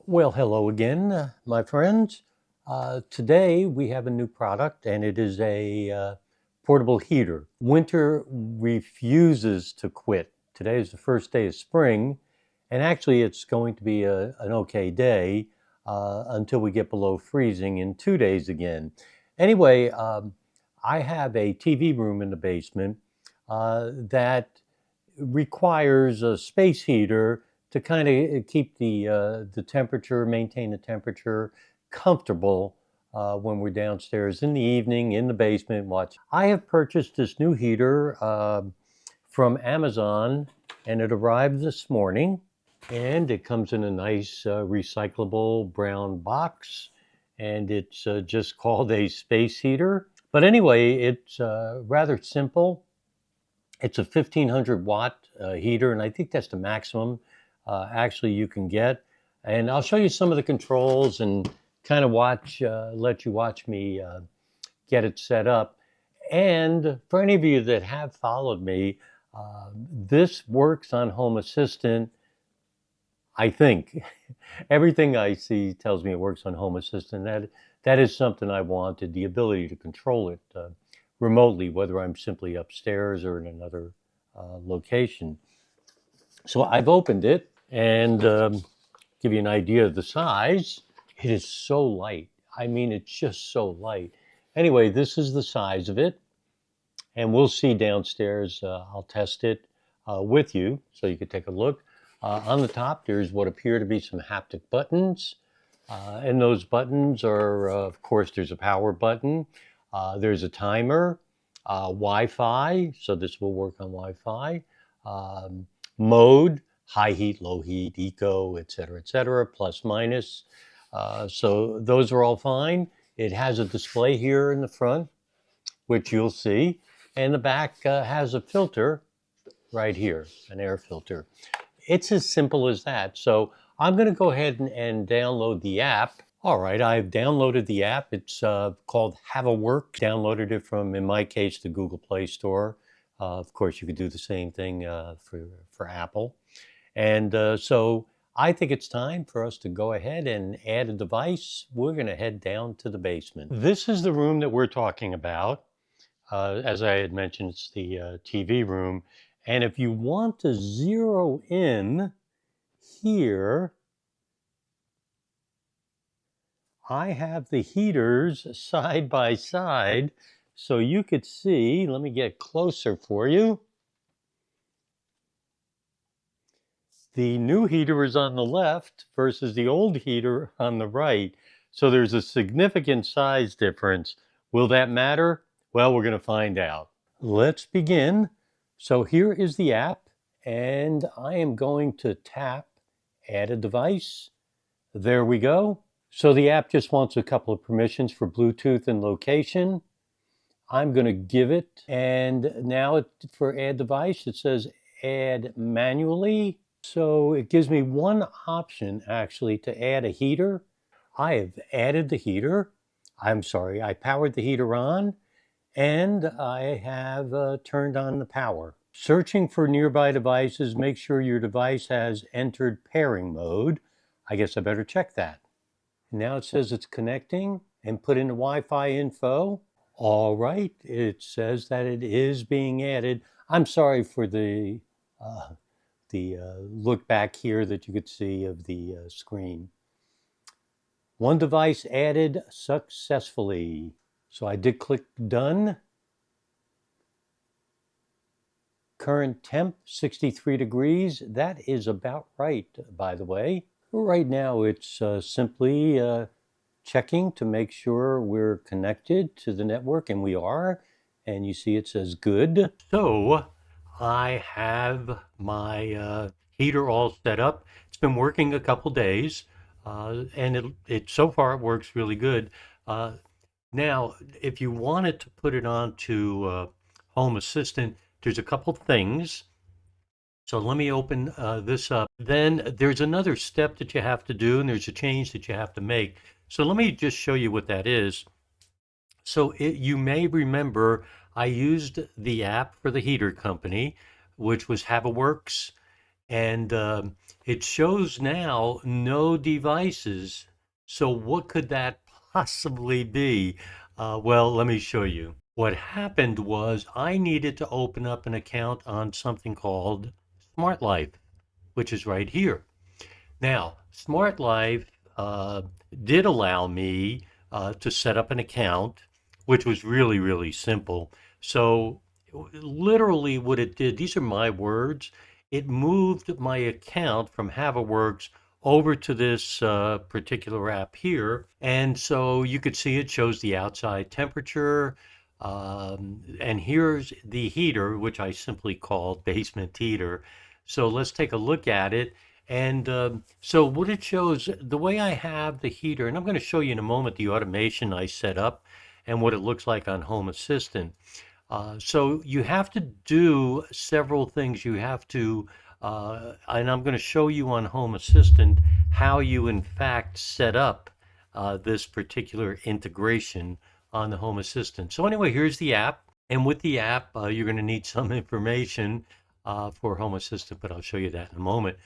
Well, hello again, my friends. Today we have a new product, and it is a portable heater. Winter refuses to quit. Today is the first day of spring, and actually it's going to be an okay day until we get below freezing in 2 days again. Anyway, I have a TV room in the basement that requires a space heater to kind of keep the temperature, maintain the temperature comfortable when we're downstairs in the evening in the basement watch. I have purchased this new heater from Amazon, and it arrived this morning. And it comes in a nice recyclable brown box, and it's just called a space heater. But anyway, it's rather simple. It's a 1500 watt heater, and I think that's the maximum actually you can get. And I'll show you some of the controls and kind of let you watch me get it set up. And for any of you that have followed me, this works on Home Assistant. I think everything I see tells me it works on Home Assistant. That is something I wanted, the ability to control it remotely, whether I'm simply upstairs or in another location. So I've opened it and give you an idea of the size. It is so light. I mean, it's just so light. Anyway, this is the size of it, and we'll see downstairs. I'll test it with you so you can take a look. On the top, there's what appear to be some haptic buttons. And those buttons are, of course, there's a power button. There's a timer, Wi-Fi, so this will work on Wi-Fi. Mode, high heat, low heat, eco, et cetera, plus minus. So those are all fine. It has a display here in the front, which you'll see. And the back has a filter right here, an air filter. It's as simple as that. So I'm going to go ahead and download the app. All right, I've downloaded the app. It's called Have a Work. Downloaded it from, in my case, the Google Play Store. Of course, you could do the same thing for Apple. And so I think it's time for us to go ahead and add a device. We're going to head down to the basement. This is the room that we're talking about. As I had mentioned, it's the TV room. And if you want to zero in here, I have the heaters side by side so you could see. Let me get closer for you. The new heater is on the left versus the old heater on the right. So there's a significant size difference. Will that matter? Well, we're going to find out. Let's begin. So here is the app, and I am going to tap Add a Device. There we go. So the app just wants a couple of permissions for Bluetooth and location. I'm going to give it, and now for Add Device, it says Add Manually. So it gives me one option actually to add a heater. I have added the heater. I powered the heater on, and I have turned on the power. Searching for nearby devices, make sure your device has entered pairing mode. I guess I better check that. Now it says it's connecting and put in the Wi-Fi info. All right, it says that it is being added. I'm sorry for the look back here that you could see of the screen. One device added successfully. So I did click done. Current temp, 63 degrees. That is about right, by the way. Right now, it's simply checking to make sure we're connected to the network, and we are. And you see it says good. So I have my heater all set up. It's been working a couple days, and it so far it works really good. Now, if you wanted to put it onto Home Assistant, there's a couple things. So let me open this up. Then there's another step that you have to do, and there's a change that you have to make. So let me just show you what that is. So you may remember I used the app for the heater company, which was HavaWorks, and It shows now no devices. So what could that possibly be? Well, let me show you. What happened was I needed to open up an account on something called Smart Life, which is right here. Now, Smart Life did allow me to set up an account, which was really, really simple. So, literally, what it did, these are my words, it moved my account from HavaWorks over to this particular app here. And so you could see it shows the outside temperature. And here's the heater, which I simply called basement heater. So let's take a look at it. And so what it shows, the way I have the heater, and I'm going to show you in a moment the automation I set up and what it looks like on Home Assistant. So you have to do several things. You have to, and I'm going to show you on Home Assistant how you in fact set up this particular integration on the Home Assistant. So anyway, here's the app. And with the app, you're going to need some information for Home Assistant, but I'll show you that in a moment.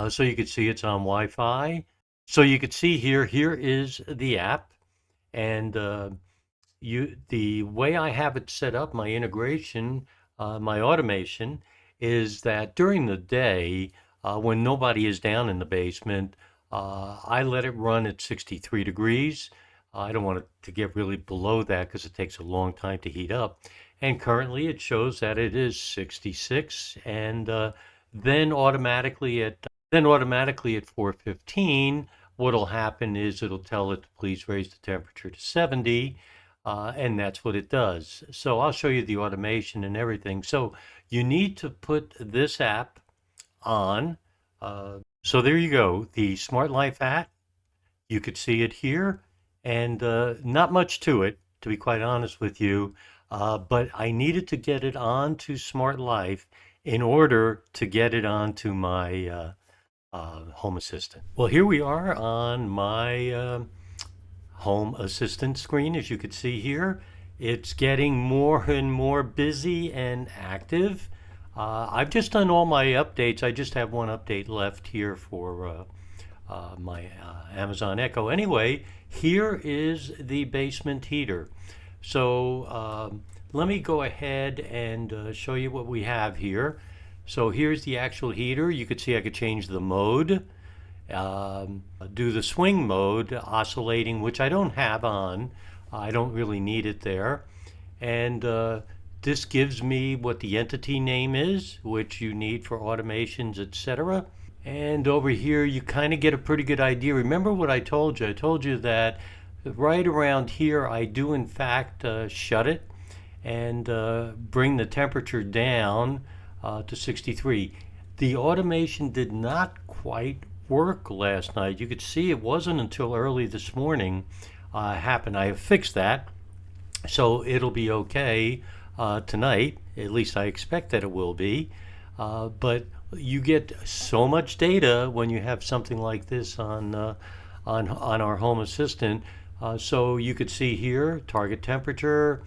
So you can see it's on Wi-Fi. So you can see here is the app. And the way I have it set up, my integration, my automation, is that during the day, when nobody is down in the basement, I let it run at 63 degrees. I don't want it to get really below that because it takes a long time to heat up. And currently it shows that it is 66, and then automatically at 4:15, what'll happen is it'll tell it to please raise the temperature to 70, and that's what it does. So I'll show you the automation and everything. So you need to put this app on. So there you go, the Smart Life app. You could see it here, and not much to it, to be quite honest with you, but I needed to get it onto Smart Life in order to get it onto my Home Assistant. Well, here we are on my Home Assistant screen, as you can see here. It's getting more and more busy and active. I've just done all my updates. I just have one update left here for my Amazon Echo. Anyway, here is the basement heater. So let me go ahead and show you what we have here. So here's the actual heater. You could see I could change the mode, do the swing mode, oscillating, which I don't have on. I don't really need it there. And this gives me what the entity name is, which you need for automations, etc. And over here, you kind of get a pretty good idea. Remember what I told you? I told you that right around here, I do in fact shut it and bring the temperature down to 63. The automation did not quite work last night. You could see it wasn't until early this morning happened. I have fixed that, so it'll be okay tonight. At least I expect that it will be. But you get so much data when you have something like this on our Home Assistant. So you could see here target temperature,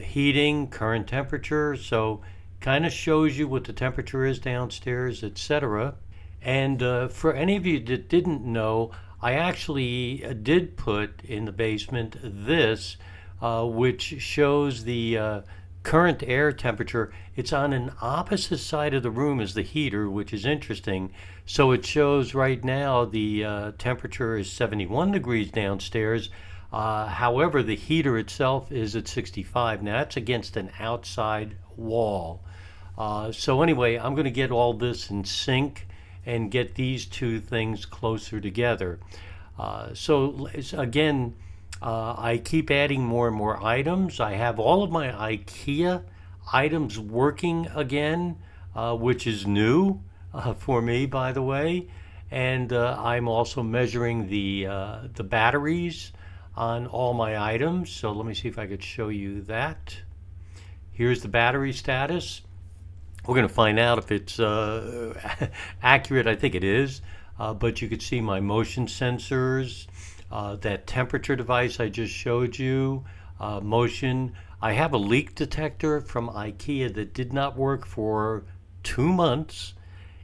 heating, current temperature. So kind of shows you what the temperature is downstairs, etc. And for any of you that didn't know, I actually did put in the basement this, which shows the current air temperature. It's on an opposite side of the room as the heater, which is interesting. So it shows right now the temperature is 71 degrees downstairs. However, the heater itself is at 65. Now that's against an outside wall. So anyway, I'm going to get all this in sync and get these two things closer together. So again, I keep adding more and more items. I have all of my IKEA items working again, which is new for me, by the way. And I'm also measuring the batteries on all my items. So let me see if I could show you that. Here's the battery status. We're going to find out if it's accurate. I think it is. But you could see my motion sensors, that temperature device I just showed you, motion. I have a leak detector from IKEA that did not work for 2 months.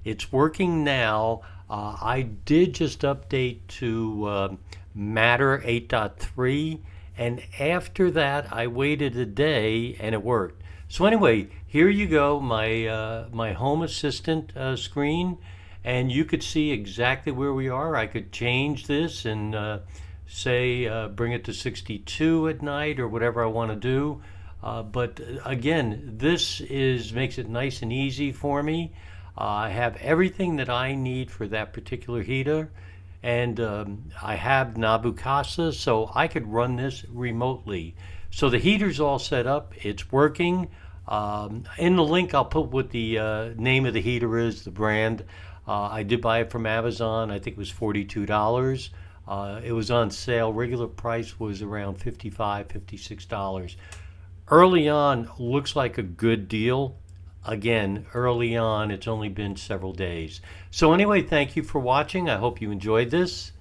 It's working now. I did just update to Matter 8.3, and after that, I waited a day and it worked. So anyway, here you go, my home assistant screen, and you could see exactly where we are. I could change this and say bring it to 62 at night or whatever I want to do. But again, this is makes it nice and easy for me. I have everything that I need for that particular heater, and I have Nabu-Casa, so I could run this remotely. So the heater's all set up. It's working. In the link, I'll put what the name of the heater is, the brand. I did buy it from Amazon. I think it was $42. It was on sale. Regular price was around $55, $56. Early on, looks like a good deal. Again, early on, it's only been several days. So anyway, thank you for watching. I hope you enjoyed this.